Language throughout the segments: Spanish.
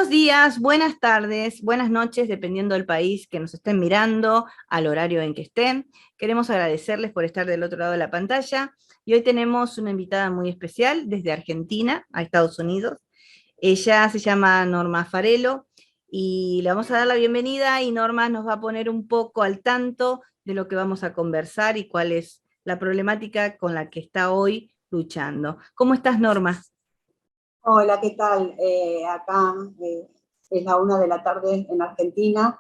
Buenos días, buenas tardes, buenas noches, dependiendo del país que nos estén mirando, al horario en que estén. Queremos agradecerles por estar del otro lado de la pantalla. Y hoy tenemos una invitada muy especial desde Argentina a Estados Unidos. Ella se llama Norma Farelo y le vamos a dar la bienvenida y Norma nos va a poner un poco al tanto de lo que vamos a conversar y cuál es la problemática con la que está hoy luchando. ¿Cómo estás, Norma? Hola, ¿qué tal? Acá es la 1 de la tarde en Argentina.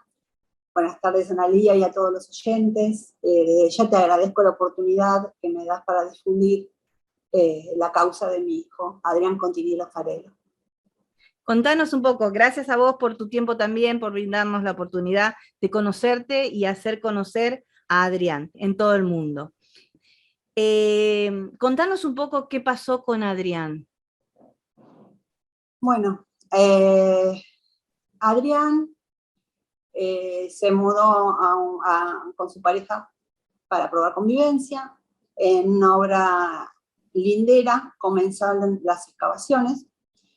Buenas tardes, Analía, y a todos los oyentes. Desde ya te agradezco la oportunidad que me das para difundir la causa de mi hijo, Adrián Continilo Farelo. Contanos un poco, gracias a vos por tu tiempo también, por brindarnos la oportunidad de conocerte y hacer conocer a Adrián en todo el mundo. Contanos un poco qué pasó con Adrián. Bueno, Adrián se mudó con su pareja para probar convivencia. En una obra lindera comenzaron las excavaciones.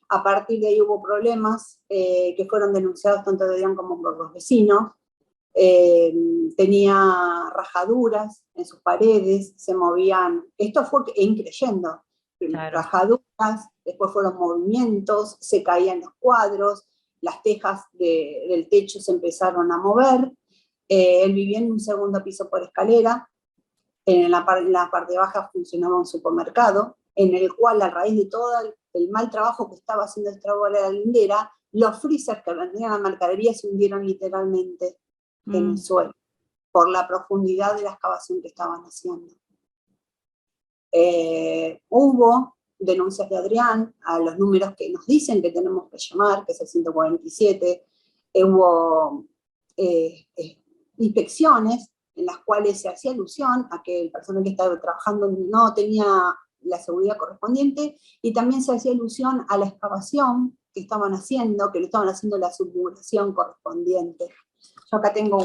A partir de ahí hubo problemas que fueron denunciados tanto de Adrián como por los vecinos. Tenía rajaduras en sus paredes, se movían, esto fue increyendo, Claro. rajaduras, después fueron movimientos, se caían los cuadros, las tejas del techo se empezaron a mover. Él vivía en un segundo piso por escalera. En la parte baja funcionaba un supermercado, en el cual, a raíz de todo el mal trabajo que estaba haciendo esta obra lindera, los freezers que vendían la mercadería se hundieron literalmente en el suelo, por la profundidad de la excavación que estaban haciendo. Hubo denuncias de Adrián a los números que nos dicen que tenemos que llamar, que es el 147. Hubo inspecciones en las cuales se hacía alusión a que el personal que estaba trabajando no tenía la seguridad correspondiente, y también se hacía alusión a la excavación que estaban haciendo, que le estaban haciendo la submuración correspondiente. Yo acá tengo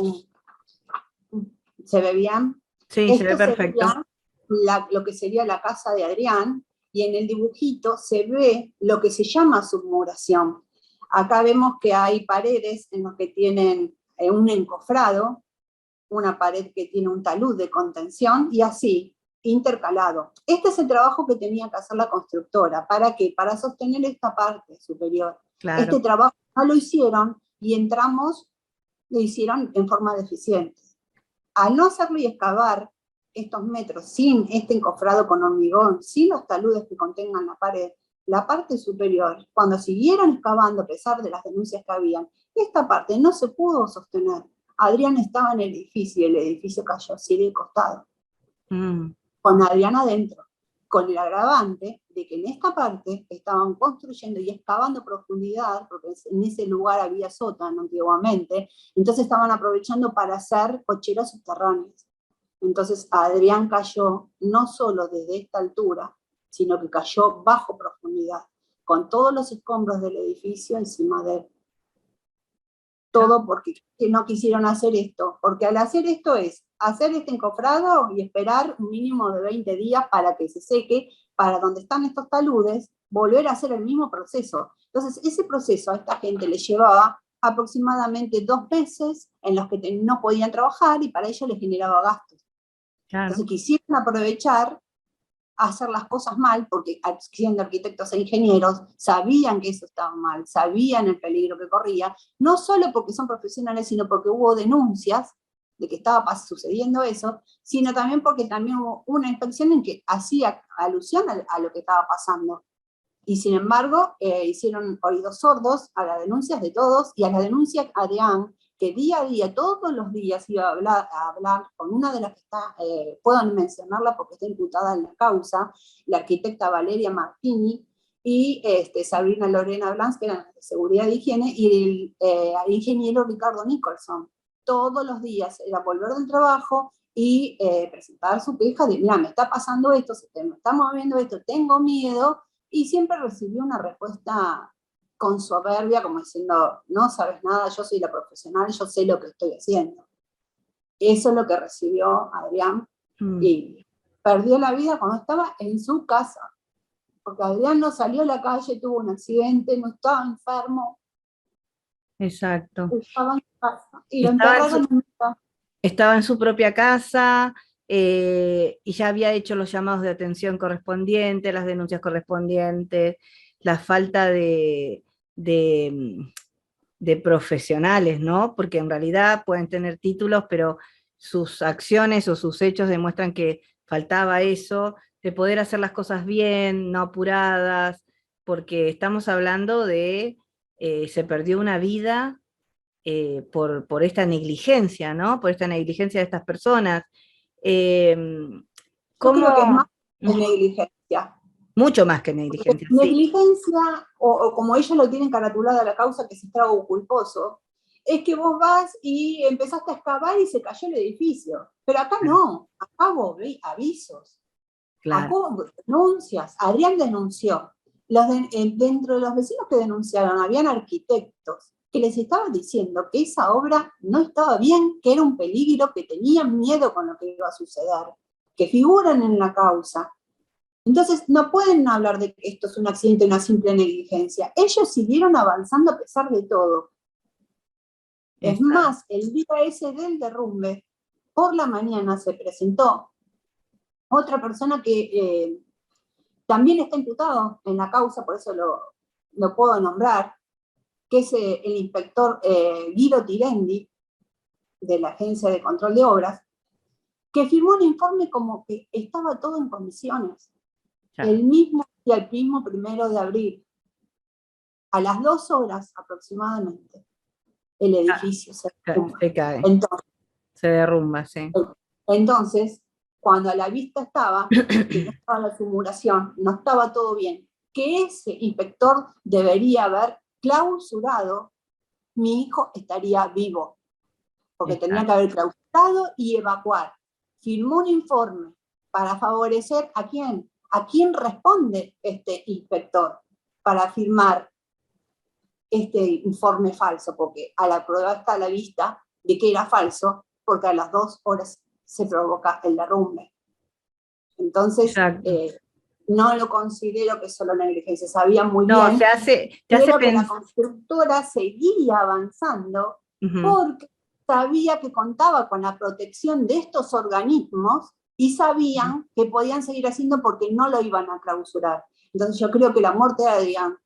¿se ve bien? Sí, se ve perfecto. Lo que sería la casa de Adrián, y en el dibujito se ve lo que se llama submuración. Acá vemos que hay paredes en las que tienen un encofrado, una pared que tiene un talud de contención, y así, intercalado. Este es el trabajo que tenía que hacer la constructora. ¿Para qué? Para sostener esta parte superior. Claro. Este trabajo no lo hicieron, y lo hicieron en forma deficiente. Al no hacerlo y excavar estos metros sin este encofrado con hormigón, sin los taludes que contengan la pared, la parte superior, cuando siguieron excavando, a pesar de las denuncias que habían, esta parte no se pudo sostener. Adrián estaba en el edificio cayó así de costado, con Adrián adentro, con el agravante de que en esta parte estaban construyendo y excavando profundidad, porque en ese lugar había sótano antiguamente, entonces estaban aprovechando para hacer cocheras subterráneas. Entonces Adrián cayó no solo desde esta altura, sino que cayó bajo profundidad, con todos los escombros del edificio encima de él. Todo porque no quisieron hacer esto, porque al hacer esto es hacer este encofrado y esperar un mínimo de 20 días para que se seque, para donde están estos taludes, volver a hacer el mismo proceso. Entonces, ese proceso a esta gente le llevaba aproximadamente 2 meses en los que no podían trabajar, y para ello les generaba gastos. Claro. Entonces, quisieron aprovechar hacer las cosas mal, porque siendo arquitectos e ingenieros, sabían que eso estaba mal, sabían el peligro que corría, no solo porque son profesionales, sino porque hubo denuncias de que estaba sucediendo eso, sino también porque también hubo una inspección en que hacía alusión a lo que estaba pasando. Y sin embargo, hicieron oídos sordos a las denuncias de todos, y a la denuncia de Adrián, que día a día, todos los días, iba a hablar con una de las que está, puedo mencionarla porque está imputada en la causa, la arquitecta Valeria Martini, y Sabrina Lorena Blanz, que eran de seguridad e higiene, y el ingeniero Ricardo Nicholson. Todos los días era volver del trabajo y presentar su queja de, mira, me está pasando esto, me está moviendo esto, tengo miedo, y siempre recibió una respuesta con soberbia, como diciendo, no sabes nada, yo soy la profesional, yo sé lo que estoy haciendo. Eso es lo que recibió Adrián, y perdió la vida cuando estaba en su casa, porque Adrián no salió a la calle, tuvo un accidente, no estaba enfermo, exacto. Estaba en su casa y lo Estaba en su, enterraron en una... estaba en su propia casa, y ya había hecho los llamados de atención correspondientes, las denuncias correspondientes, la falta de, de profesionales, ¿no? Porque en realidad pueden tener títulos, pero sus acciones o sus hechos demuestran que faltaba eso, de poder hacer las cosas bien, no apuradas, porque estamos hablando de, se perdió una vida, por esta negligencia, ¿no? Por esta negligencia de estas personas. Eh, Yo creo que es ¿Cómo? más que negligencia. Mucho más que negligencia, sí, Negligencia, o como ellos lo tienen caratulada la causa, que es estrago culposo, es que vos vas y empezaste a excavar y se cayó el edificio. Pero acá no, acá vos ves avisos, acá claro. hubo denuncias. Adrián denunció. Dentro de los vecinos que denunciaron, habían arquitectos que les estaban diciendo que esa obra no estaba bien, que era un peligro, que tenían miedo con lo que iba a suceder, que figuran en la causa. Entonces, no pueden hablar de que esto es un accidente, una simple negligencia. Ellos siguieron avanzando a pesar de todo. Es Exacto. más, el día ese del derrumbe, por la mañana se presentó otra persona que también está imputado en la causa, por eso lo puedo nombrar, que es el inspector Guido Tirendi, de la Agencia de Control de Obras, que firmó un informe como que estaba todo en condiciones. Ya, El mismo día, el mismo 1 de abril, a las 2 horas aproximadamente, el edificio se derrumba. se cae, Entonces, se derrumba, sí. entonces, cuando a la vista estaba que no estaba la simulación, no estaba todo bien, que ese inspector debería haber clausurado, mi hijo estaría vivo, porque tendría que Exacto. haber clausurado y evacuar. Firmó un informe para favorecer a quién, a quién responde este inspector para firmar este informe falso, porque a la prueba está a la vista de que era falso, porque a las 2 horas se provoca el derrumbe. Entonces, Exacto. no lo considero que solo negligencia, sabía muy No, bien, te hace pero que la pensar. constructora seguía avanzando porque sabía que contaba con la protección de estos organismos y sabían que podían seguir haciendo porque no lo iban a clausurar. Entonces yo creo que la muerte de Adrián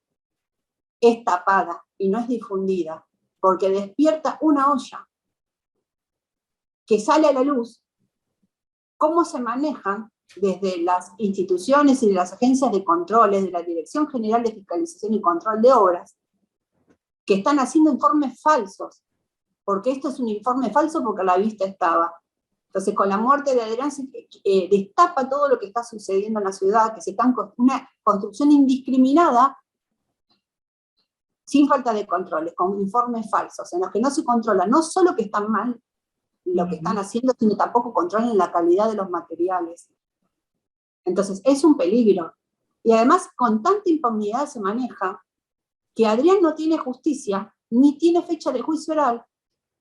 es tapada y no es difundida, porque despierta una olla que sale a la luz cómo se manejan desde las instituciones y de las agencias de controles, de la Dirección General de Fiscalización y Control de Obras, que están haciendo informes falsos, porque esto es un informe falso porque a la vista estaba. Entonces, con la muerte de Adrián se destapa todo lo que está sucediendo en la ciudad, que se está una construcción indiscriminada sin falta de controles, con informes falsos, en los que no se controla no solo que están mal lo que están haciendo, sino tampoco controlan la calidad de los materiales. Entonces, es un peligro. Y además, con tanta impunidad se maneja que Adrián no tiene justicia, ni tiene fecha de juicio oral,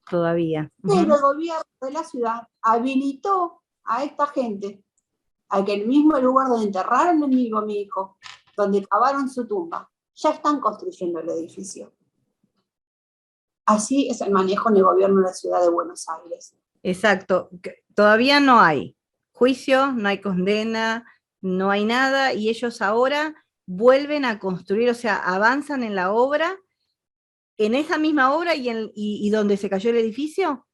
Todavía. pero el gobierno de la ciudad habilitó a esta gente a que el mismo lugar donde enterraron en vivo a mi hijo, donde cavaron su tumba, ya están construyendo el edificio. Así es el manejo en el gobierno de la ciudad de Buenos Aires. Exacto. Todavía no hay juicio, no hay condena, no hay nada, y ellos ahora vuelven a construir, o sea, avanzan en la obra, en esa misma obra y donde se cayó el edificio,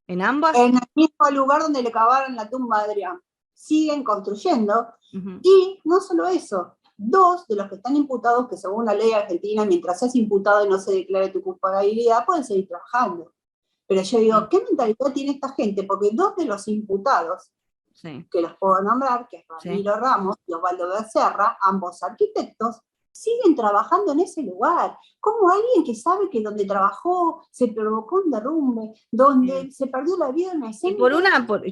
en ambas. En el mismo lugar donde le cavaron la tumba a Adrián. Siguen construyendo. Uh-huh. Y no solo eso, 2 de los que están imputados, que según la ley argentina, mientras seas imputado y no se declare tu culpabilidad, pueden seguir trabajando. Pero yo digo, ¿qué mentalidad tiene esta gente? Porque 2 de los imputados, Sí. que los puedo nombrar, que es Ramiro Sí. Ramos y Osvaldo Becerra, ambos arquitectos, siguen trabajando en ese lugar. Como alguien que sabe que donde trabajó se provocó un derrumbe, donde se perdió la vida en una Y escena.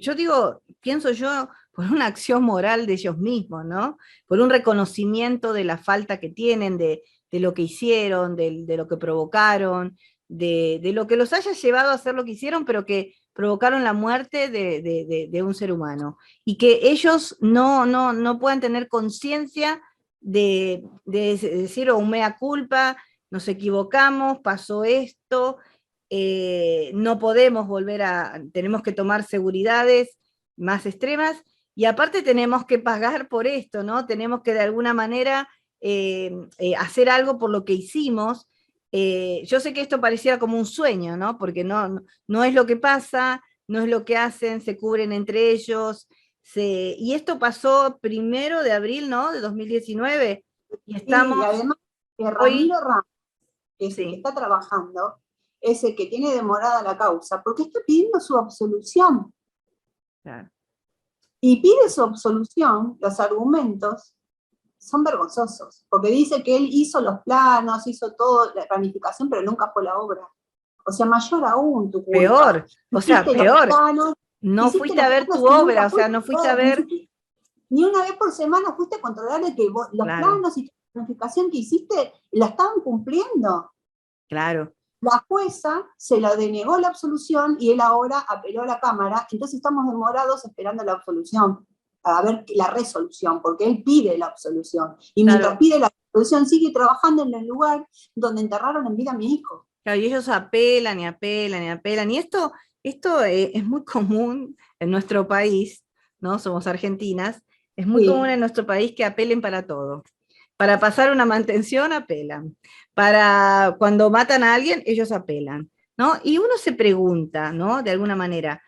yo digo, pienso yo, por una acción moral de ellos mismos, ¿no? Por un reconocimiento de la falta que tienen, de lo que hicieron, de lo que provocaron, de lo que los haya llevado a hacer lo que hicieron, pero que provocaron la muerte de un ser humano. Y que ellos no puedan tener conciencia de decir, o un mea culpa, nos equivocamos, pasó esto, no podemos tenemos que tomar seguridades más extremas, y aparte tenemos que pagar por esto, ¿no? Tenemos que de alguna manera hacer algo por lo que hicimos. Yo sé que esto pareciera como un sueño, ¿no? Porque no es lo que pasa, no es lo que hacen, se cubren entre ellos, y esto pasó 1 de abril, ¿no? De 2019, y Y estamos además, que hoy, Ramiro Ramos, que es el que sí, está trabajando, es el que tiene demorada la causa, porque está pidiendo su absolución. claro. Y pide su absolución, los argumentos son vergonzosos, porque dice que él hizo los planos, hizo toda la planificación, pero nunca fue la obra. O sea, mayor aún tu culpa. Peor, o sea, peor, no Hiciste fuiste los a ver planos tu y obra, nunca o sea, fuiste no a fuiste a ver, ver, ni una vez por semana fuiste a controlar de que los claro, planos y la planificación que hiciste la estaban cumpliendo. claro. La jueza se la denegó la absolución y él ahora apeló a la Cámara, entonces estamos demorados esperando la absolución, a ver la resolución, porque él pide la absolución. Y mientras Claro, pide la absolución sigue trabajando en el lugar donde enterraron en vida a mi hijo. claro, y ellos apelan y apelan y apelan, y esto es muy común en nuestro país, ¿no? Somos argentinas, es muy común Sí, en nuestro país que apelen para todo. Para pasar una mantención apelan. Para cuando matan a alguien, ellos apelan, ¿no? Y uno se pregunta, ¿no? De alguna manera,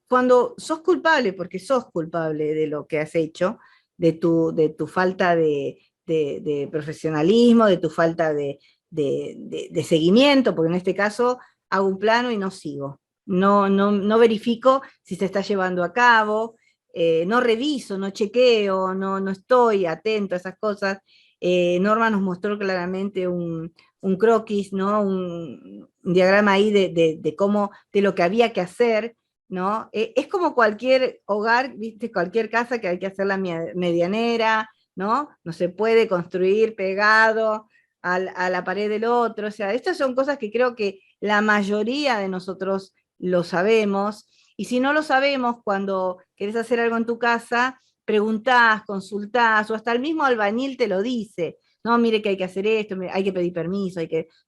cuando sos culpable, porque sos culpable de lo que has hecho, de tu falta de profesionalismo, de tu falta de seguimiento, porque en este caso hago un plano y no sigo. No verifico si se está llevando a cabo, no reviso, no chequeo, no estoy atento a esas cosas. Norma nos mostró claramente un croquis, ¿no? Un diagrama ahí de cómo, de lo que había que hacer, ¿no? Es como cualquier hogar, ¿viste? Cualquier casa que hay que hacer la medianera, ¿no? No se puede construir pegado a la pared del otro. O sea, estas son cosas que creo que la mayoría de nosotros lo sabemos, y si no lo sabemos, cuando querés hacer algo en tu casa, preguntás, consultás, o hasta el mismo albañil te lo dice. No, mire que hay que hacer esto, hay que pedir permiso,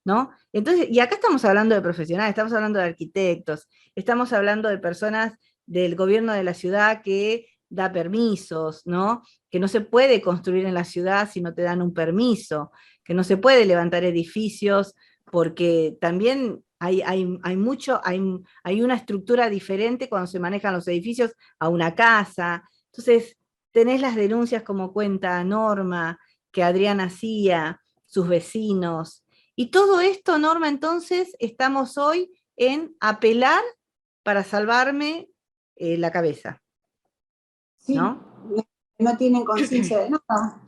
¿no? Entonces, y acá estamos hablando de profesionales, estamos hablando de arquitectos, estamos hablando de personas del gobierno de la ciudad que da permisos, ¿no? Que no se puede construir en la ciudad si no te dan un permiso, que no se puede levantar edificios porque también hay una estructura diferente cuando se manejan los edificios a una casa. Entonces, tenés las denuncias como cuenta Norma, que Adrián hacía, sus vecinos. Y todo esto, Norma, entonces, estamos hoy en apelar para salvarme la cabeza, sí, ¿no? no tienen conciencia de nada.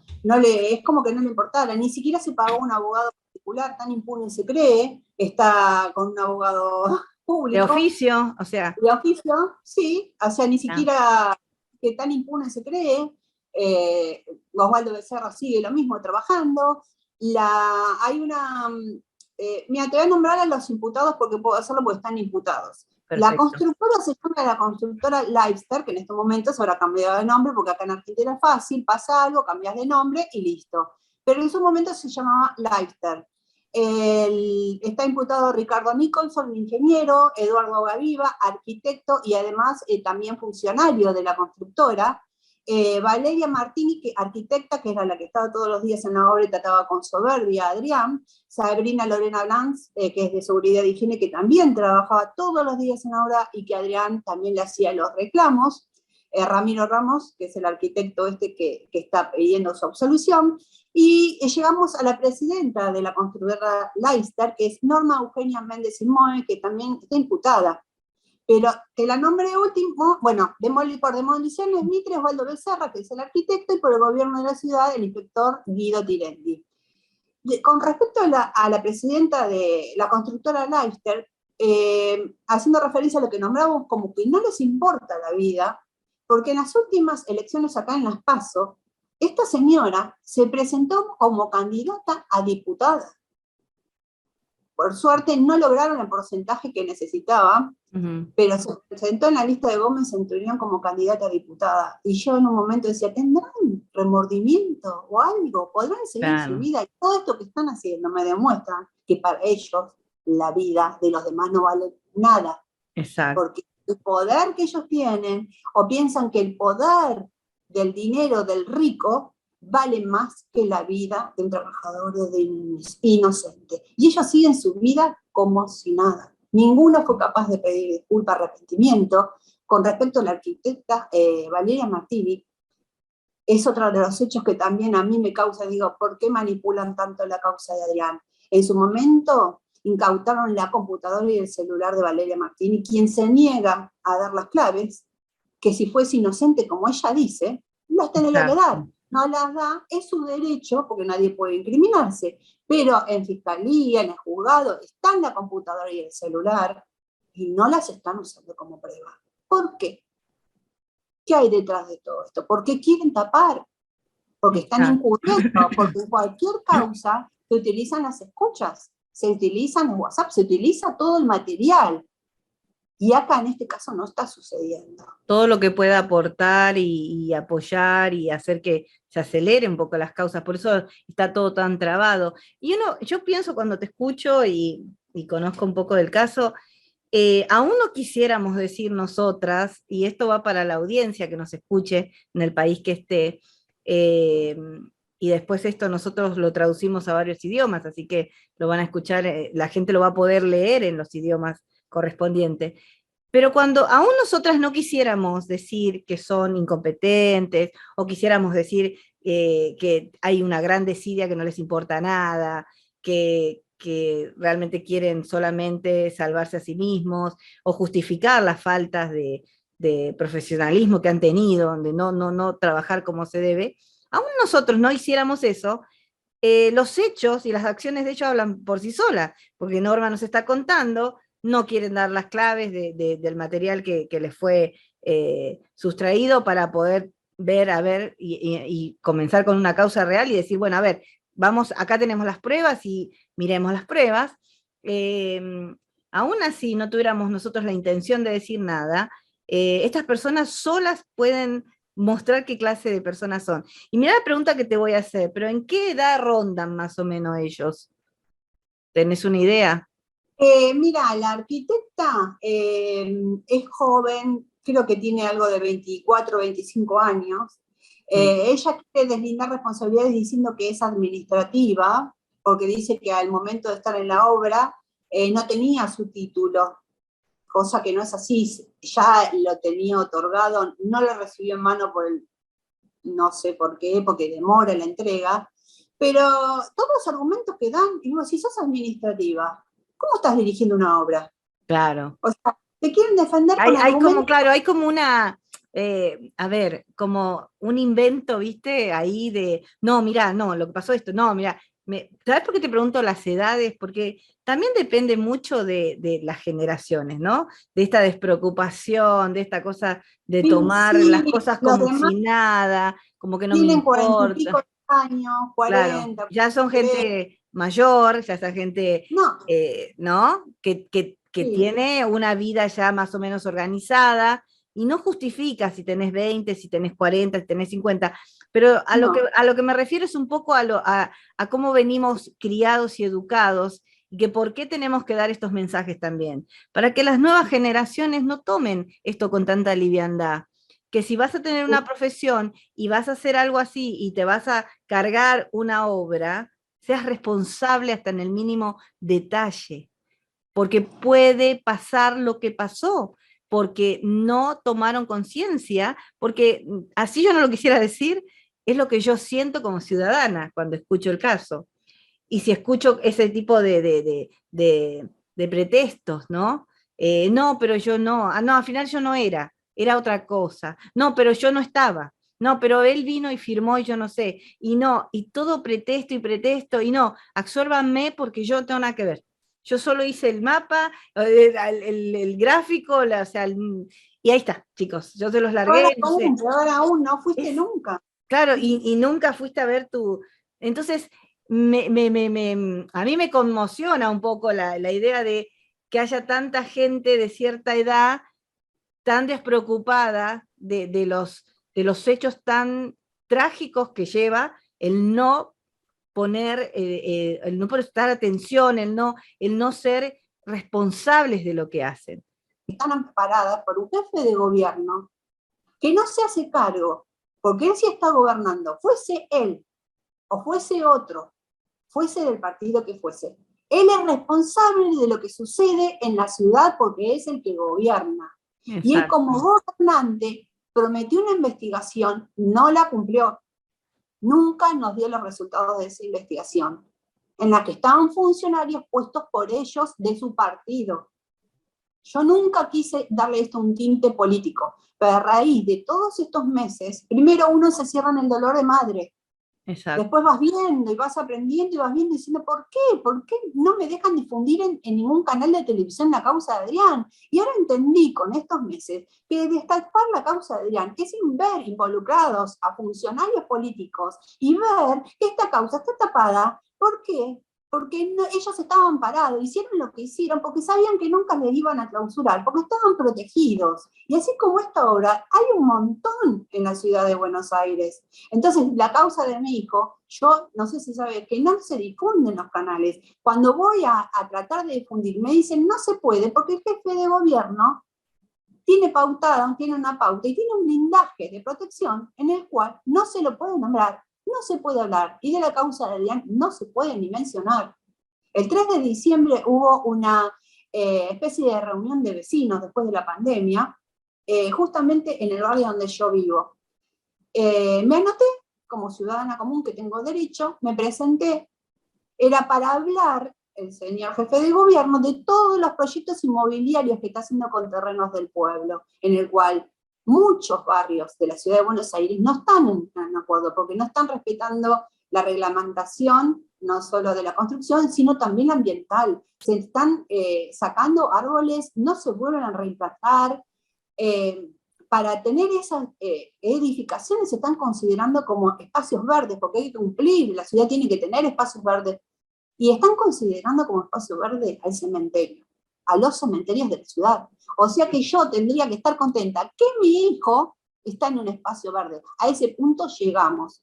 Es como que no le importara, ni siquiera se pagó un abogado particular, tan impune se cree, está con un abogado De público, oficio, o sea, de oficio, sí, o sea, ni ah, siquiera que tan impune se cree. Osvaldo Becerra sigue lo mismo trabajando. Hay una, mira, te voy a nombrar a los imputados porque puedo hacerlo porque están imputados. La perfecto. constructora se llama la constructora Lifestar, que en este momento se habrá cambiado de nombre porque acá en Argentina es fácil, pasa algo, cambias de nombre y listo. Pero en su momento se llamaba Lifestar. Está imputado Ricardo Nicholson, ingeniero, Eduardo Gaviva, arquitecto y además también funcionario de la constructora, Valeria Martini, arquitecta, que era la que estaba todos los días en la obra y trataba con soberbia a Adrián, Sabrina Lorena Blancs, que es de seguridad y higiene, que también trabajaba todos los días en la obra y que Adrián también le hacía los reclamos, Ramiro Ramos, que es el arquitecto que está pidiendo su absolución, y llegamos a la presidenta de la constructora Leicester, que es Norma Eugenia Méndez Simone, que también está imputada. Pero te la nombré último, bueno, por demoliciones Mitre, Osvaldo Becerra, que es el arquitecto, y por el gobierno de la ciudad, el inspector Guido Tirendi. Con respecto a la presidenta de la constructora Leicester, haciendo referencia a lo que nombramos como que no les importa la vida, porque en las últimas elecciones acá en Las PASO, esta señora se presentó como candidata a diputada. por suerte no lograron el porcentaje que necesitaba, pero se presentó en la lista de Gómez Centurión como candidata a diputada. Y yo en un momento decía, ¿tendrán remordimiento o algo? ¿Podrán seguir su vida? Y todo esto que están haciendo me demuestra que para ellos la vida de los demás no vale nada. Exacto. Porque el poder que ellos tienen, o piensan que el poder del dinero del rico vale más que la vida de un trabajador o de un inocente. Y ellos siguen su vida como si nada. Ninguno fue capaz de pedir disculpa, arrepentimiento. Con respecto a la arquitecta Valeria Martini, es otro de los hechos que también a mí me causa, digo, ¿por qué manipulan tanto la causa de Adrián? En su momento incautaron la computadora y el celular de Valeria Martini, quien se niega a dar las claves, que si fuese inocente, como ella dice, las tendría que dar. No las da, es su derecho, porque nadie puede incriminarse, pero en fiscalía, en el juzgado, están la computadora y el celular, y no las están usando como prueba. ¿Por qué? ¿Qué hay detrás de todo esto? ¿Por qué quieren tapar? Porque están incurriendo, porque en cualquier causa se utilizan las escuchas, se utilizan el WhatsApp, se utiliza todo el material. Y acá en este caso no está sucediendo. Todo lo que pueda aportar y apoyar y hacer que se acelere un poco las causas, por eso está todo tan trabado. Y yo pienso cuando te escucho y conozco un poco del caso, aún no quisiéramos decir nosotras, y esto va para la audiencia que nos escuche en el país que esté, y después esto nosotros lo traducimos a varios idiomas, así que lo van a escuchar, la gente lo va a poder leer en los idiomas correspondientes. Pero cuando aún nosotras no quisiéramos decir que son incompetentes, o quisiéramos decir que hay una gran desidia que no les importa nada, que realmente quieren solamente salvarse a sí mismos, o justificar las faltas de profesionalismo que han tenido, de no trabajar como se debe, aún nosotros no hiciéramos eso, los hechos y las acciones de ellos hablan por sí solas, porque Norma nos está contando, no quieren dar las claves del material que les fue sustraído para poder ver, a ver, y comenzar con una causa real y decir, bueno, a ver, vamos, acá tenemos las pruebas y miremos las pruebas. Aún así no tuviéramos nosotros la intención de decir nada, estas personas solas pueden mostrar qué clase de personas son. Y mira la pregunta que te voy a hacer, pero ¿en qué edad rondan más o menos ellos? ¿Tenés una idea? Mira, la arquitecta es joven, creo que tiene algo de 24, 25 años. Ella quiere deslindar responsabilidades diciendo que es administrativa, porque dice que al momento de estar en la obra no tenía su título, cosa que no es así, ya lo tenía otorgado, no lo recibió en mano no sé por qué, porque demora la entrega, pero todos los argumentos que dan, digo, si sos administrativa, ¿cómo estás dirigiendo una obra? Claro. O sea, te quieren defender con argumentos. Claro, hay como una, a ver, como un invento, ¿viste? Ahí de, no, mirá, no, lo que pasó esto, no, mirá. ¿Sabes por qué te pregunto las edades? Porque también depende mucho de las generaciones, ¿no? De esta despreocupación, de esta cosa de tomar las Sí, cosas los como demás si nada, como que no me tienen 40 y pico importa. de años, Claro, 40, ya son 43. gente mayor, ya esa gente, No, ¿no? Que sí, tiene una vida ya más o menos organizada y no justifica si tenés 20, si tenés 40, si tenés 50, pero no. a lo que me refiero es un poco a cómo venimos criados y educados y que por qué tenemos que dar estos mensajes también, para que las nuevas generaciones no tomen esto con tanta liviandad, que si vas a tener una profesión y vas a hacer algo así y te vas a cargar una obra, seas responsable hasta en el mínimo detalle, porque puede pasar lo que pasó, porque no tomaron conciencia, porque así yo no lo quisiera decir, es lo que yo siento como ciudadana cuando escucho el caso. Y si escucho ese tipo de pretextos, ¿no? No, pero yo no, no, al final yo no era otra cosa. No, pero yo no estaba. No, pero él vino y firmó y yo no sé. Y no, y todo pretexto y pretexto, y no, absórbanme porque yo no tengo nada que ver. Yo solo hice el mapa, el gráfico, o sea, y ahí está, chicos. Yo se los largué, no sé. Ahora aún no fuiste Es, nunca. claro, y nunca fuiste a ver tu... Entonces, a mí me conmociona un poco la idea de que haya tanta gente de cierta edad tan despreocupada de los hechos tan trágicos que lleva el no prestar atención, el no ser responsables de lo que hacen. Están amparadas por un jefe de gobierno que no se hace cargo, porque él sí está gobernando, fuese él o fuese otro, fuese del partido que fuese. Él es responsable de lo que sucede en la ciudad porque es el que gobierna. Exacto. Y él como gobernante prometió una investigación, no la cumplió. Nunca nos dio los resultados de esa investigación, en la que estaban funcionarios puestos por ellos de su partido. Yo nunca quise darle esto un tinte político, pero a raíz de todos estos meses, primero uno se cierra en el dolor de madre. Exacto. Después vas viendo y vas aprendiendo y vas viendo diciendo, ¿por qué? ¿Por qué no me dejan difundir en ningún canal de televisión la causa de Adrián? Y ahora entendí con estos meses que destapar la causa de Adrián es ver involucrados a funcionarios políticos y ver que esta causa está tapada. ¿Por qué? Porque no, ellos estaban parados, hicieron lo que hicieron porque sabían que nunca les iban a clausurar, porque estaban protegidos. Y así como esta obra, hay un montón en la ciudad de Buenos Aires. Entonces, la causa de mi hijo, yo no sé si sabe que no se difunde en los canales. Cuando voy a tratar de difundir, me dicen no se puede porque el jefe de gobierno tiene una pauta y tiene un blindaje de protección en el cual no se lo puede nombrar, no se puede hablar, y de la causa de Adrián no se puede ni mencionar. El 3 de diciembre hubo una especie de reunión de vecinos después de la pandemia, justamente en el barrio donde yo vivo. Me anoté como ciudadana común que tengo derecho, me presenté, era para hablar el señor jefe de gobierno de todos los proyectos inmobiliarios que está haciendo con terrenos del pueblo, en el cual muchos barrios de la ciudad de Buenos Aires no están en acuerdo, porque no están respetando la reglamentación, no solo de la construcción, sino también ambiental. Se están sacando árboles, no se vuelven a reimplantar. Para tener esas edificaciones se están considerando como espacios verdes, porque hay que cumplir, la ciudad tiene que tener espacios verdes, y están considerando como espacio verde al cementerio, a los cementerios de la ciudad. O sea que yo tendría que estar contenta que mi hijo está en un espacio verde. A ese punto llegamos.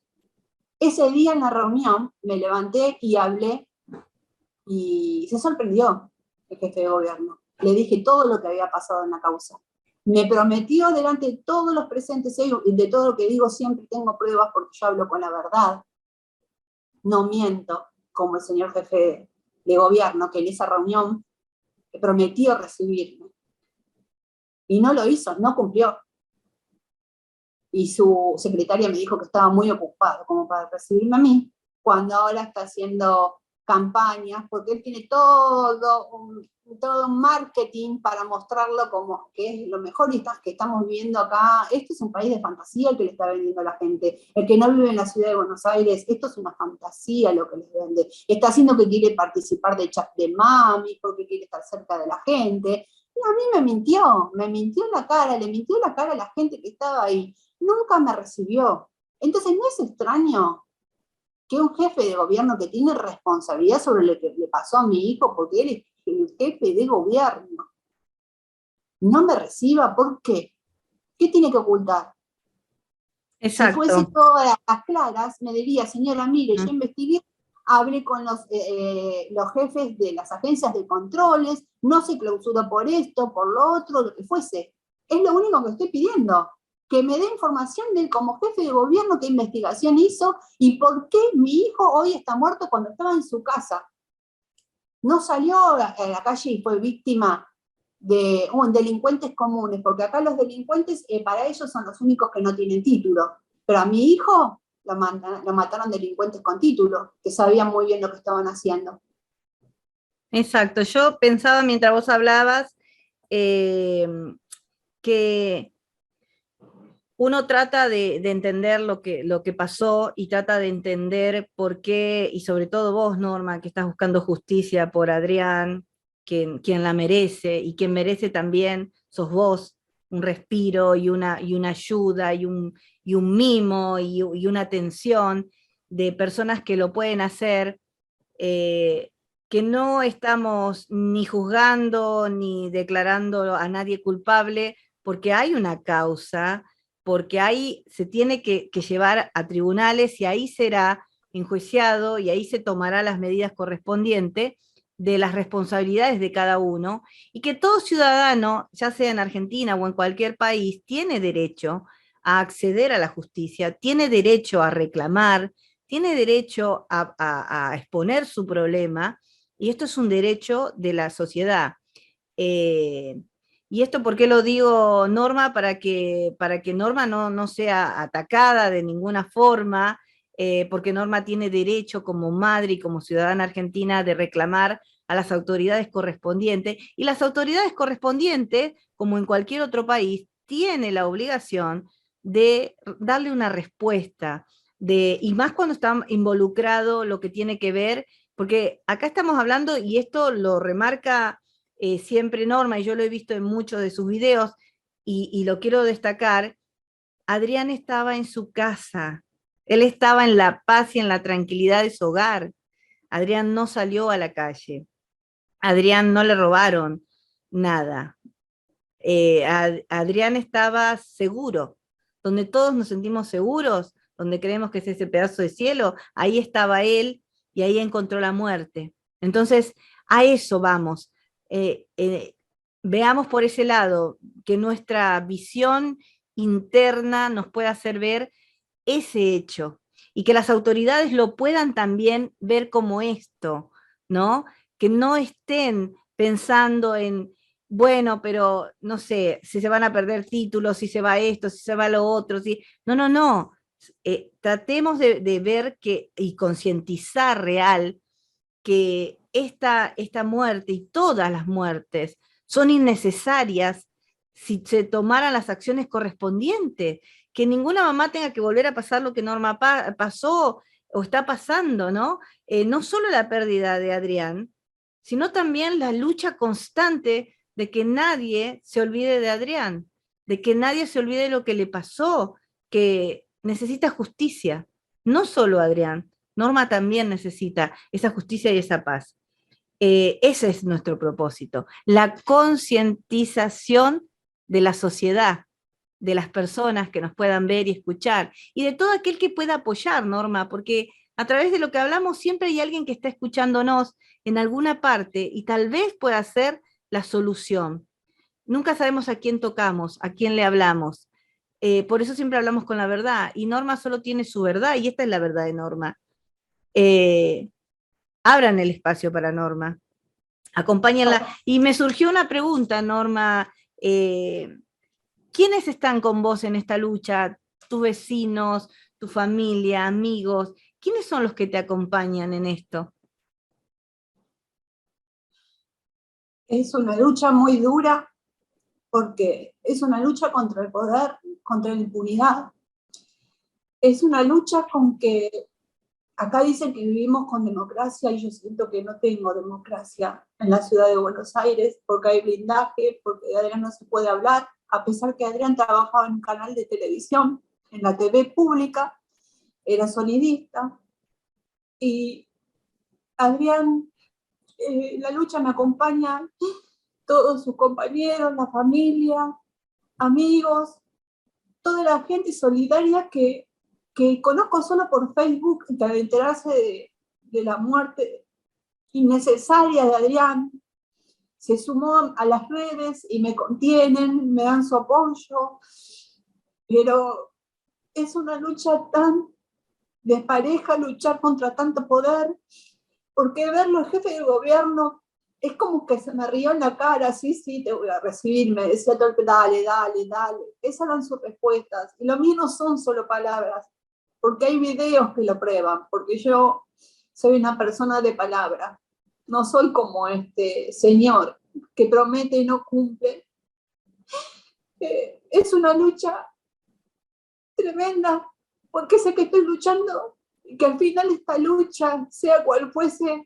Ese día en la reunión me levanté y hablé, y se sorprendió el jefe de gobierno. Le dije todo lo que había pasado en la causa. Me prometió delante de todos los presentes, y de todo lo que digo siempre tengo pruebas porque yo hablo con la verdad. No miento, como el señor jefe de gobierno, que en esa reunión prometió recibirme. Y no lo hizo, no cumplió. Y su secretaria me dijo que estaba muy ocupado como para recibirme a mí, cuando ahora está haciendo campañas, porque él tiene todo un marketing para mostrarlo como que es lo mejor que estamos viviendo acá. Este es un país de fantasía el que le está vendiendo a la gente. El que no vive en la ciudad de Buenos Aires, esto es una fantasía lo que les vende. Está haciendo que quiere participar de chat de mami, porque quiere estar cerca de la gente. Y a mí me mintió en la cara, le mintió en la cara a la gente que estaba ahí. Nunca me recibió. Entonces no es extraño que un jefe de gobierno que tiene responsabilidad sobre lo que le pasó a mi hijo, porque él es el jefe de gobierno, no me reciba. ¿Por qué? ¿Qué tiene que ocultar? Exacto. Si fuese todas las claras, me diría, señora, mire, yo investigué, hablé con los jefes de las agencias de controles, no se clausuró por esto, por lo otro, lo que fuese. Es lo único que estoy pidiendo, que me dé información de él como jefe de gobierno, qué investigación hizo y por qué mi hijo hoy está muerto cuando estaba en su casa. No salió a la calle y fue víctima de delincuentes comunes, porque acá los delincuentes para ellos son los únicos que no tienen título. Pero a mi hijo lo mataron delincuentes con título, que sabían muy bien lo que estaban haciendo. Exacto, yo pensaba mientras vos hablabas que uno trata de entender lo que pasó y trata de entender por qué, y sobre todo vos, Norma, que estás buscando justicia por Adrián, quien la merece, y quien merece también, sos vos, un respiro y una ayuda y un mimo y una atención. de personas que lo pueden hacer, que no estamos ni juzgando ni declarando a nadie culpable, porque hay una causa, porque ahí se tiene que llevar a tribunales y ahí será enjuiciado y ahí se tomará las medidas correspondientes de las responsabilidades de cada uno, y que todo ciudadano, ya sea en Argentina o en cualquier país, tiene derecho a acceder a la justicia, tiene derecho a reclamar, tiene derecho a exponer su problema, y esto es un derecho de la sociedad. Eh, y esto, ¿por qué lo digo, Norma? Para que Norma no sea atacada de ninguna forma, porque Norma tiene derecho como madre y como ciudadana argentina de reclamar a las autoridades correspondientes, y las autoridades correspondientes, como en cualquier otro país, tiene la obligación de darle una respuesta, y más cuando está involucrado lo que tiene que ver, porque acá estamos hablando, y esto lo remarca siempre Norma, y yo lo he visto en muchos de sus videos, y lo quiero destacar. Adrián estaba en su casa, él estaba en la paz y en la tranquilidad de su hogar. Adrián no salió a la calle, Adrián no le robaron nada. Adrián estaba seguro, donde todos nos sentimos seguros, donde creemos que es ese pedazo de cielo, ahí estaba él, y ahí encontró la muerte. Entonces, a eso vamos. Eh, eh, Veamos por ese lado, que nuestra visión interna nos pueda hacer ver ese hecho, y que las autoridades lo puedan también ver como esto, ¿no? Que no estén pensando en, bueno, pero no sé, si se van a perder títulos, si se va esto, si se va lo otro, si... No, no, no. Tratemos de ver que, y concientizar real, que esta muerte y todas las muertes son innecesarias si se tomaran las acciones correspondientes, que ninguna mamá tenga que volver a pasar lo que Norma pasó o está pasando, ¿no? No solo la pérdida de Adrián, sino también la lucha constante de que nadie se olvide de Adrián, de que nadie se olvide de lo que le pasó, que necesita justicia, no solo Adrián, Norma también necesita esa justicia y esa paz. Ese es nuestro propósito, la concientización de la sociedad, de las personas que nos puedan ver y escuchar, y de todo aquel que pueda apoyar, Norma, porque a través de lo que hablamos siempre hay alguien que está escuchándonos en alguna parte y tal vez pueda ser la solución. Nunca sabemos a quién tocamos, a quién le hablamos. Por eso siempre hablamos con la verdad, y Norma solo tiene su verdad, y esta es la verdad de Norma. Eh, Abran el espacio para Norma, acompáñenla. Y me surgió una pregunta, Norma, ¿quiénes están con vos en esta lucha? ¿Tus vecinos, tu familia, amigos? ¿Quiénes son los que te acompañan en esto? Es una lucha muy dura porque es una lucha contra el poder, contra la impunidad. Es una lucha con que acá dicen que vivimos con democracia y yo siento que no tengo democracia en la ciudad de Buenos Aires porque hay blindaje, porque de Adrián no se puede hablar, a pesar que Adrián trabajaba en un canal de televisión, en la TV pública, era sonidista. Y Adrián, la lucha me acompaña, todos sus compañeros, la familia, amigos, toda la gente solidaria que conozco solo por Facebook para enterarse de la muerte innecesaria de Adrián. Se sumó a las redes y me contienen, me dan su apoyo, pero es una lucha tan despareja luchar contra tanto poder, porque verlo el jefe de gobierno es como que se me rió en la cara, sí, sí, te voy a recibir, me decía todo el tiempo, dale, dale, dale. Esas eran sus respuestas. Y lo mío no son solo palabras, porque hay videos que lo prueban, porque yo soy una persona de palabra. No soy como este señor que promete y no cumple. Es una lucha tremenda, porque sé que estoy luchando y que al final esta lucha, sea cual fuese,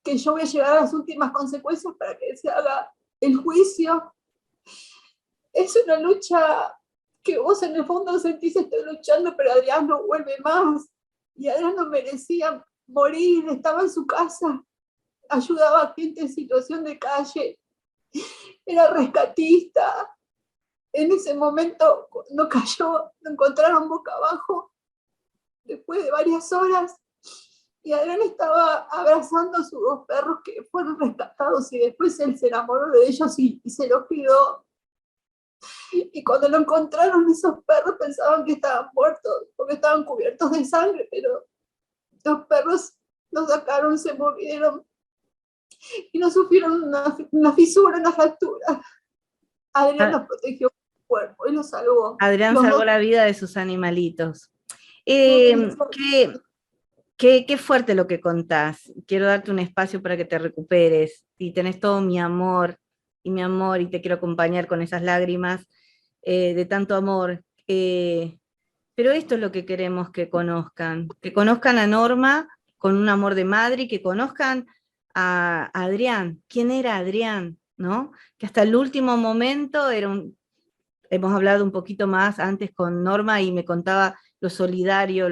que yo voy a llegar a las últimas consecuencias para que se haga el juicio. Es una lucha que vos en el fondo sentís estoy luchando, pero Adrián no vuelve más. y Adrián no merecía morir, estaba en su casa, ayudaba a gente en situación de calle, era rescatista. En ese momento no cayó, lo encontraron boca abajo después de varias horas, y Adrián estaba abrazando a sus dos perros que fueron rescatados, y después él se enamoró de ellos y se los cuidó. Y cuando lo encontraron, esos perros pensaban que estaban muertos porque estaban cubiertos de sangre, pero los perros los sacaron, se movieron y no sufrieron una fisura, una fractura. Adrián A- los protegió con su cuerpo y los salvó. Adrián Los salvó dos, la vida de sus animalitos. no Qué, qué fuerte lo que contás. Quiero darte un espacio para que te recuperes y tenés todo mi amor, y te quiero acompañar con esas lágrimas de tanto amor. Pero esto es lo que queremos que conozcan a Norma con un amor de madre y que conozcan a Adrián. ¿Quién era Adrián? ¿No? Que hasta el último momento hemos hablado un poquito más antes con Norma y me contaba lo solidario,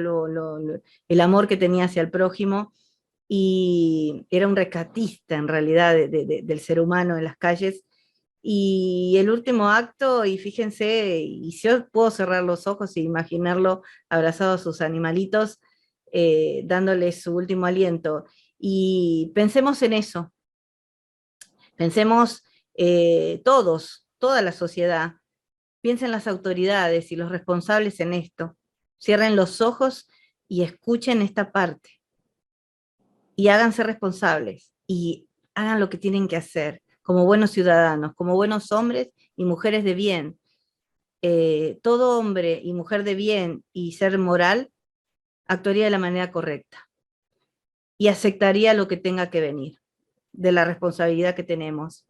el amor que tenía hacia el prójimo, y era un rescatista en realidad del ser humano en las calles. Y el último acto, y fíjense, y si yo puedo cerrar los ojos e imaginarlo abrazado a sus animalitos, dándoles su último aliento. Y pensemos en eso, pensemos todos, toda la sociedad, piensen las autoridades y los responsables en esto. Cierren los ojos y escuchen esta parte y háganse responsables y hagan lo que tienen que hacer como buenos ciudadanos, como buenos hombres y mujeres de bien. Todo hombre y mujer de bien y ser moral actuaría de la manera correcta y aceptaría lo que tenga que venir de la responsabilidad que tenemos.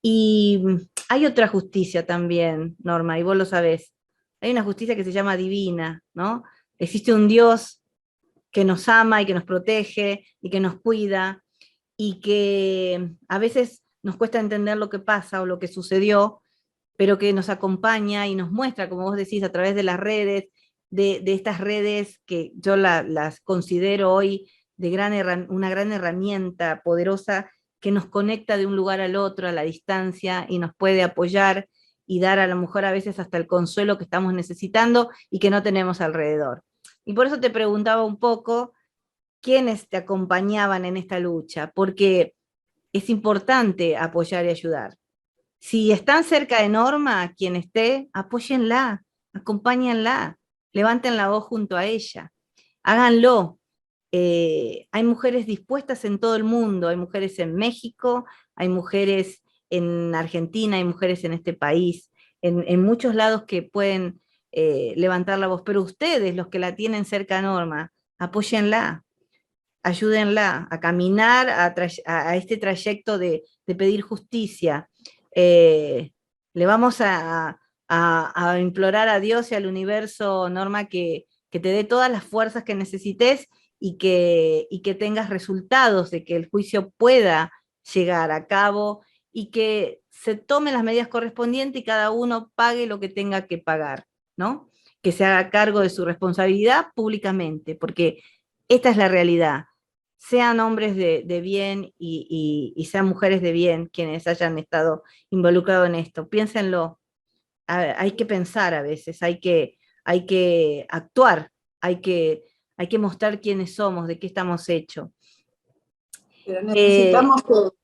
Y hay otra justicia también, Norma, y vos lo sabés. Hay una justicia que se llama divina, ¿no? Existe un Dios que nos ama y que nos protege y que nos cuida y que a veces nos cuesta entender lo que pasa o lo que sucedió, pero que nos acompaña y nos muestra, como vos decís, a través de las redes, de estas redes que yo las considero hoy de una gran herramienta poderosa que nos conecta de un lugar al otro a la distancia y nos puede apoyar y dar a la mujer a veces hasta el consuelo que estamos necesitando y que no tenemos alrededor. Y por eso te preguntaba un poco quiénes te acompañaban en esta lucha, porque es importante apoyar y ayudar. Si están cerca de Norma, quien esté, apóyenla, acompáñenla, levanten la voz junto a ella, háganlo. Hay mujeres dispuestas en todo el mundo, hay mujeres en México, hay mujeres en Argentina, hay mujeres en este país, en muchos lados que pueden levantar la voz, pero ustedes, los que la tienen cerca a Norma, apóyenla, ayúdenla a caminar a este trayecto de pedir justicia. Eh, Le vamos a implorar a Dios y al universo, Norma, que te dé todas las fuerzas que necesites y que tengas resultados, de que el juicio pueda llegar a cabo y que se tomen las medidas correspondientes y cada uno pague lo que tenga que pagar, ¿no? Que se haga cargo de su responsabilidad públicamente, porque esta es la realidad. Sean hombres de bien y sean mujeres de bien quienes hayan estado involucrados en esto. Piénsenlo. Hay que pensar a veces, hay que actuar, hay que mostrar quiénes somos, de qué estamos hechos. Pero Eh, necesitamos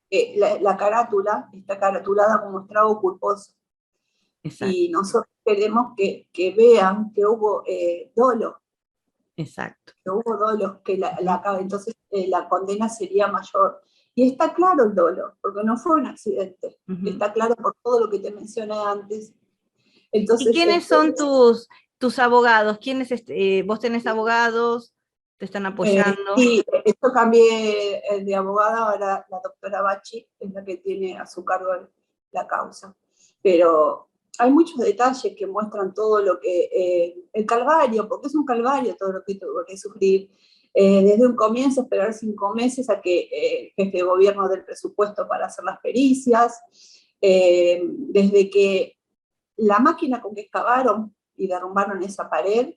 que la carátula está caratulada como estrago culposo. Y exacto, nosotros queremos que vean que hubo dolo, exacto. que hubo dolo, que Ujú. entonces la condena sería mayor. Y está claro el dolo, porque no fue un accidente. Ujú. Está claro por todo lo que te mencioné antes. ¿Y Entonces, quiénes son tus abogados? ¿Vos tenés abogados? ¿Te están apoyando? sí, yo cambié de abogada, ahora la doctora Bachi es la que tiene a su cargo la causa. Pero hay muchos detalles que muestran todo lo que, el calvario, porque es un calvario todo lo que tuvo que sufrir. Desde un comienzo, esperar 5 meses a que el jefe de gobierno dé el presupuesto para hacer las pericias, desde que la máquina con que excavaron y derrumbaron esa pared,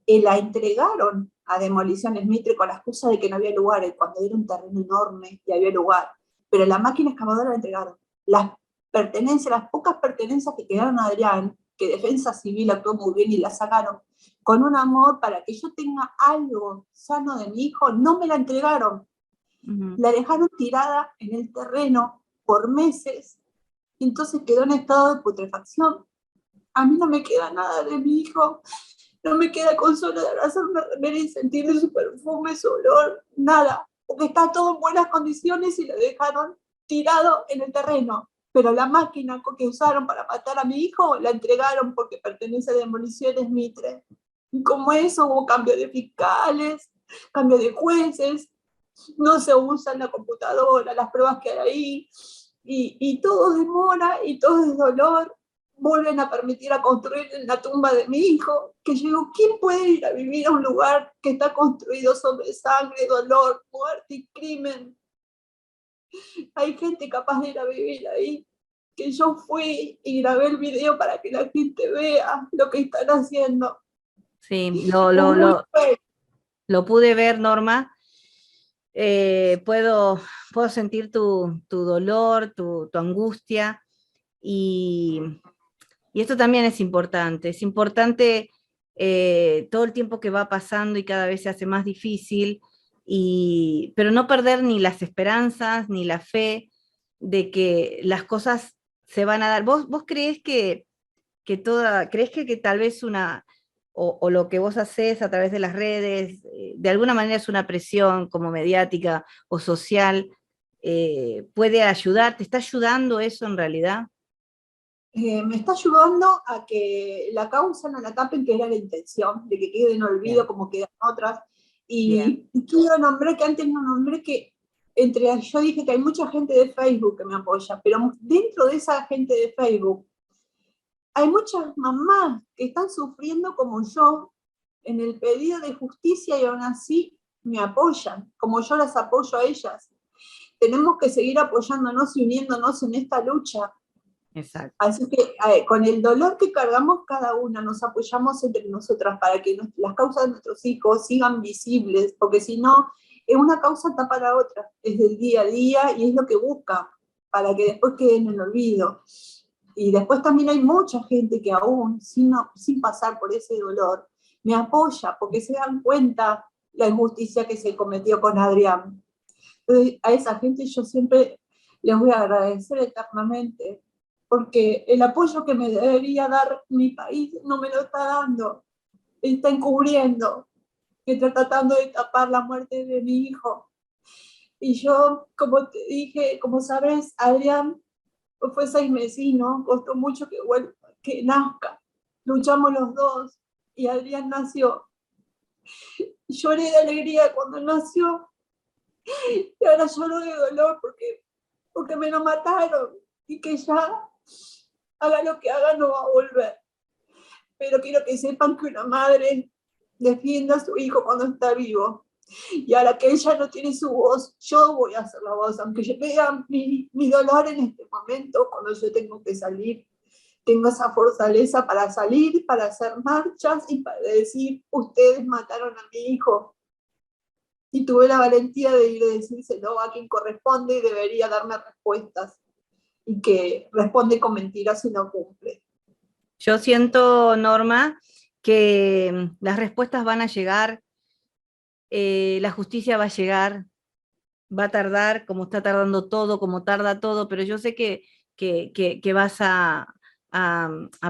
la entregaron a Demoliciones Mitre con la excusa de que no había lugares, cuando era un terreno enorme y había lugar. Pero la máquina excavadora la entregaron. Las pertenencias, las pocas pertenencias que quedaron a Adrián, que Defensa Civil actuó muy bien y la sacaron, con un amor para que yo tenga algo sano de mi hijo, no me la entregaron. La dejaron tirada en el terreno por meses, y entonces quedó en estado de putrefacción. A mí no me queda nada de mi hijo, no me queda consuelo de abrazar una remera y sentir su perfume, su olor, nada, porque está todo en buenas condiciones y lo dejaron tirado en el terreno. Pero la máquina que usaron para matar a mi hijo la entregaron porque pertenece a Demoliciones Mitre. Y como eso hubo cambio de fiscales, cambio de jueces, no se usa en la computadora, las pruebas que hay ahí, y todo demora y todo es dolor. Vuelven a permitir a construir en la tumba de mi hijo, que yo digo, ¿quién puede ir a vivir a un lugar que está construido sobre sangre, dolor, muerte y crimen? Hay gente capaz de ir a vivir ahí, que yo fui y grabé el video para que la gente vea lo que están haciendo. Sí, lo pude ver, Norma. Puedo sentir tu dolor, tu angustia, y, y esto también es importante todo el tiempo que va pasando y cada vez se hace más difícil, pero no perder ni las esperanzas, ni la fe de que las cosas se van a dar. ¿Vos creés crees que tal vez o lo que vos haces a través de las redes, de alguna manera es una presión como mediática o social, puede ayudar? ¿Te está ayudando eso en realidad? Me está ayudando a que la causa no la tapen, que era la intención, de que quede en olvido Bien, como quedan otras. bien. Y quiero nombrar, que antes no nombré, que yo dije que hay mucha gente de Facebook que me apoya, pero dentro de esa gente de Facebook hay muchas mamás que están sufriendo como yo en el pedido de justicia y aún así me apoyan, como yo las apoyo a ellas. Tenemos que seguir apoyándonos y uniéndonos en esta lucha. Exacto. Así que con el dolor que cargamos cada una, nos apoyamos entre nosotras para que las causas de nuestros hijos sigan visibles, porque si no, una causa tapa la otra, es del día a día y es lo que busca, para que después quede en el olvido. Y después también hay mucha gente que aún, sin pasar por ese dolor, me apoya, porque se dan cuenta la injusticia que se cometió con Adrián. Entonces, a esa gente yo siempre les voy a agradecer eternamente, porque el apoyo que me debería dar mi país no me lo está dando, está encubriendo, está tratando de tapar la muerte de mi hijo. Y yo, como te dije, como sabes, Adrián fue 6 meses, ¿no? Costó mucho que nazca. Luchamos los dos y Adrián nació. Lloré de alegría cuando nació y ahora lloro de dolor porque me lo mataron y que ya haga lo que haga no va a volver. Pero quiero que sepan que una madre defienda a su hijo cuando está vivo. Y ahora que ella no tiene su voz, yo voy a hacer la voz, aunque yo vea mi dolor en este momento, cuando yo tengo que salir, tengo esa fortaleza para salir, para hacer marchas y para decir, ustedes mataron a mi hijo. Y tuve la valentía de ir a decírselo a quien corresponde y debería darme respuestas, y que responde con mentiras y no cumple. Yo siento, Norma, que las respuestas van a llegar, la justicia va a llegar, va a tardar, como está tardando todo, como tarda todo, pero yo sé que vas a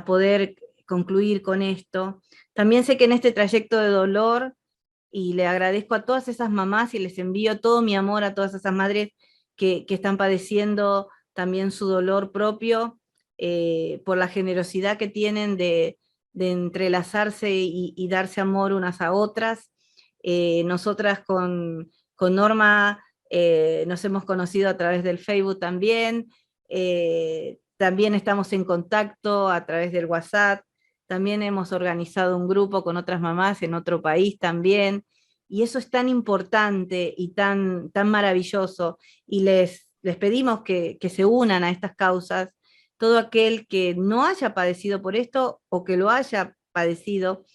poder concluir con esto. También sé que en este trayecto de dolor, y le agradezco a todas esas mamás y les envío todo mi amor a todas esas madres que están padeciendo también su dolor propio, por la generosidad que tienen de entrelazarse y darse amor unas a otras. Nosotras con Norma nos hemos conocido a través del Facebook también. También estamos en contacto a través del WhatsApp. También hemos organizado un grupo con otras mamás en otro país también, y eso es tan importante y tan maravilloso, y les pedimos que se unan a estas causas, todo aquel que no haya padecido por esto o que lo haya padecido,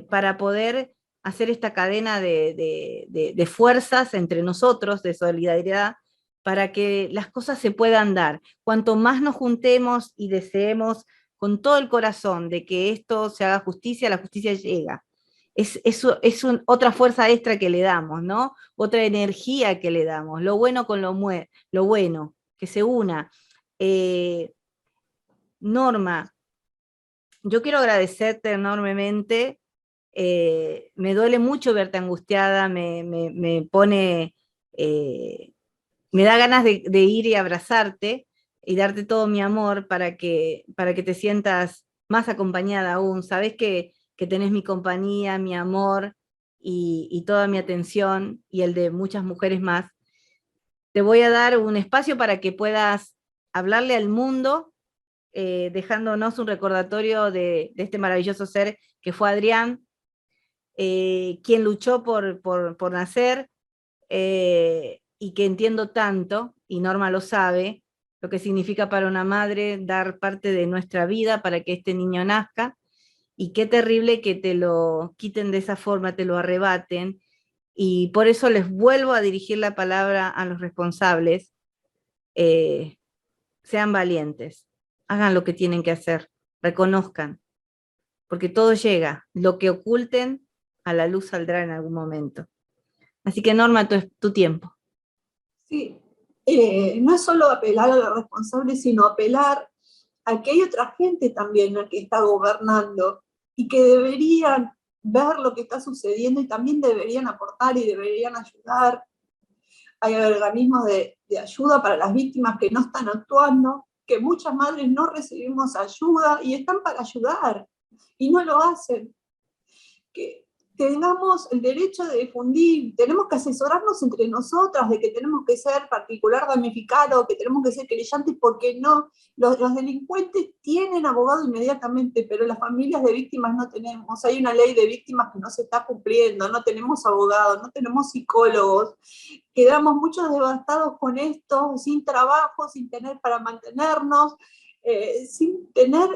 para poder hacer esta cadena de fuerzas entre nosotros, de solidaridad, para que las cosas se puedan dar. Cuanto más nos juntemos y deseemos con todo el corazón de que esto se haga justicia, la justicia llega. Otra fuerza extra que le damos, ¿no? Otra energía que le damos, lo bueno con lo bueno, que se una. Norma, yo quiero agradecerte enormemente. Me duele mucho verte angustiada, me pone, me da ganas de ir y abrazarte y darte todo mi amor para que te sientas más acompañada aún. Sabes que tenés mi compañía, mi amor y toda mi atención y el de muchas mujeres más. Te voy a dar un espacio para que puedas hablarle al mundo, dejándonos un recordatorio de este maravilloso ser que fue Adrián, quien luchó por nacer, y que entiendo tanto, y Norma lo sabe, lo que significa para una madre dar parte de nuestra vida para que este niño nazca, y qué terrible que te lo quiten de esa forma, te lo arrebaten, y por eso les vuelvo a dirigir la palabra a los responsables. eh, Sean valientes, hagan lo que tienen que hacer, reconozcan, porque todo llega, lo que oculten a la luz saldrá en algún momento. Así que Norma, tu tiempo. Sí, no es solo apelar a los responsables, sino apelar a que hay otra gente también la que está gobernando y que deberían ver lo que está sucediendo y también deberían aportar y deberían ayudar. Hay organismos de ayuda para las víctimas que no están actuando, que muchas madres no recibimos ayuda y están para ayudar y no lo hacen. Que tengamos el derecho de difundir, tenemos que asesorarnos entre nosotras de que tenemos que ser particular damnificado, que tenemos que ser querellantes, porque no, los delincuentes tienen abogado inmediatamente, pero las familias de víctimas no tenemos. Hay una ley de víctimas que no se está cumpliendo, no tenemos abogados, no tenemos psicólogos, quedamos muchos devastados con esto, sin trabajo, sin tener para mantenernos, sin tener,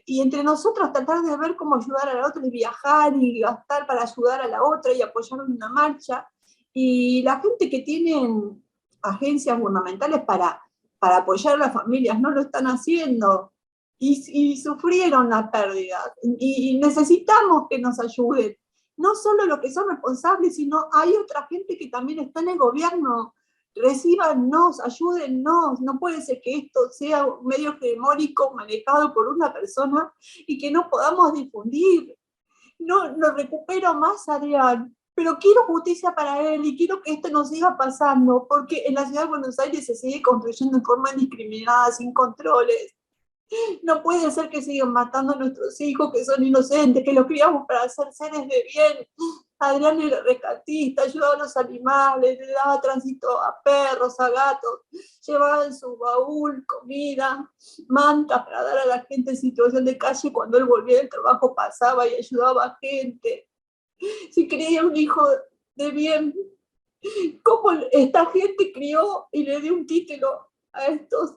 y entre nosotros tratar de ver cómo ayudar a la otra y viajar y gastar para ayudar a la otra y apoyar en una marcha. Y la gente que tienen agencias gubernamentales para apoyar a las familias no lo están haciendo y sufrieron la pérdida y necesitamos que nos ayuden. No solo los que son responsables, sino hay otra gente que también está en el gobierno. Recíbanos, ayúdennos, no puede ser que esto sea un medio hegemónico manejado por una persona y que no podamos difundir. No, lo recupero más, Adrián, pero quiero justicia para él y quiero que esto no siga pasando, porque en la ciudad de Buenos Aires se sigue construyendo en forma indiscriminada, sin controles. No puede ser que sigan matando a nuestros hijos que son inocentes, que los criamos para ser seres de bien. Adrián era rescatista, ayudaba a los animales, le daba tránsito a perros, a gatos, llevaba en su baúl comida, mantas para dar a la gente en situación de calle. Cuando él volvía del trabajo pasaba y ayudaba a gente. Si creía un hijo de bien, ¿cómo esta gente crió y le dio un título a estos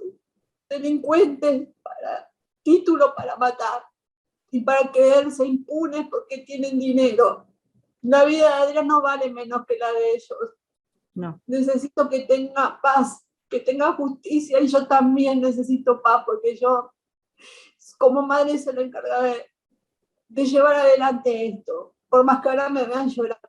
delincuentes, para título para matar y para creerse impunes porque tienen dinero? La vida de Adrián no vale menos que la de ellos. No. Necesito que tenga paz, que tenga justicia, y yo también necesito paz, porque yo como madre soy la encargada de llevar adelante esto. Por más que ahora me vean llorar,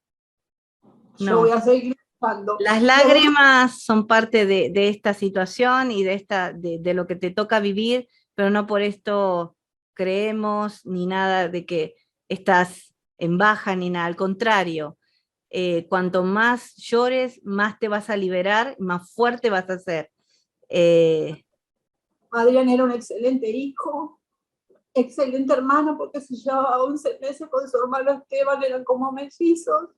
yo No. voy a seguir luchando. Las lágrimas son parte de esta situación y de lo que te toca vivir, pero no por esto creemos ni nada de que estás en baja ni nada. Al contrario, cuanto más llores, más te vas a liberar, más fuerte vas a ser. Adrián era un excelente hijo, excelente hermano, porque se llevaba 11 meses con su hermano Esteban, eran como mellizos.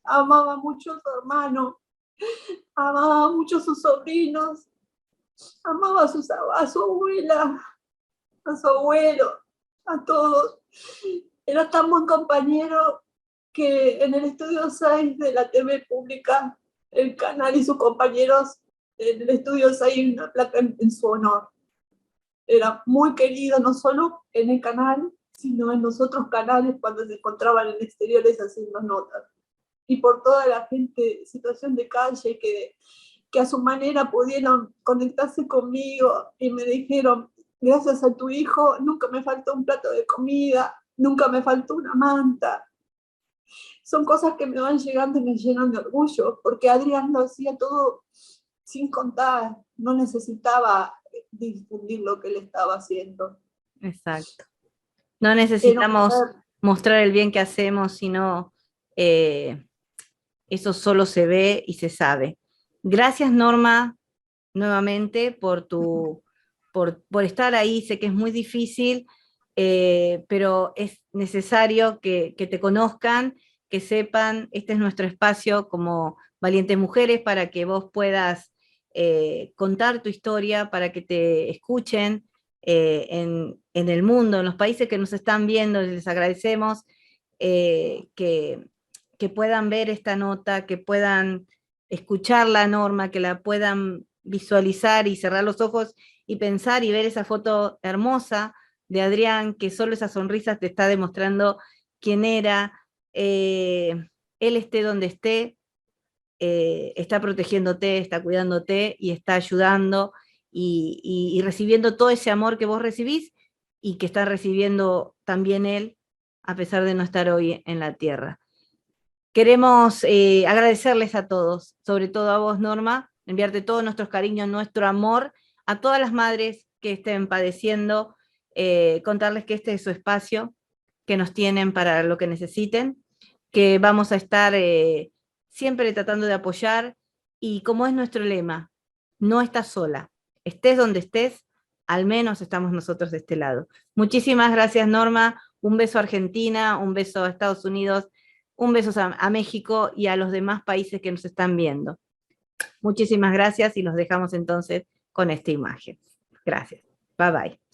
Amaba mucho a su hermano, amaba mucho a sus sobrinos, amaba a su abuela, a su abuelo, a todos. Era tan buen compañero que en el estudio 6 de la TV pública, el canal y sus compañeros en el estudio 6 hay una placa en su honor. Era muy querido, no solo en el canal, sino en los otros canales cuando se encontraban en exteriores haciendo notas. Y por toda la gente en situación de calle que a su manera pudieron conectarse conmigo y me dijeron, gracias a tu hijo nunca me faltó un plato de comida, nunca me faltó una manta. Son cosas que me van llegando y me llenan de orgullo, porque Adrián lo hacía todo sin contar, no necesitaba difundir lo que él estaba haciendo. Exacto. No Era una necesitamos mujer. mostrar el bien que hacemos, sino eso solo se ve y se sabe. Gracias, Norma, nuevamente por estar ahí. Sé que es muy difícil, pero es necesario que te conozcan, que sepan, este es nuestro espacio como Valientes Mujeres para que vos puedas contar tu historia, para que te escuchen en el mundo, en los países que nos están viendo. Les agradecemos que puedan ver esta nota, que puedan escuchar la Norma, que la puedan visualizar y cerrar los ojos y pensar y ver esa foto hermosa de Adrián, que solo esa sonrisa te está demostrando quién era. Él esté donde esté, está protegiéndote, está cuidándote y está ayudando y recibiendo todo ese amor que vos recibís y que está recibiendo también él, a pesar de no estar hoy en la tierra. Queremos agradecerles a todos, sobre todo a vos, Norma, enviarte todos nuestros cariños, nuestro amor, a todas las madres que estén padeciendo, contarles que este es su espacio, que nos tienen para lo que necesiten, que vamos a estar siempre tratando de apoyar, y como es nuestro lema, no estás sola, estés donde estés, al menos estamos nosotros de este lado. Muchísimas gracias, Norma, un beso a Argentina, un beso a Estados Unidos, un beso a México y a los demás países que nos están viendo. Muchísimas gracias y los dejamos entonces con esta imagen. Gracias. Bye bye.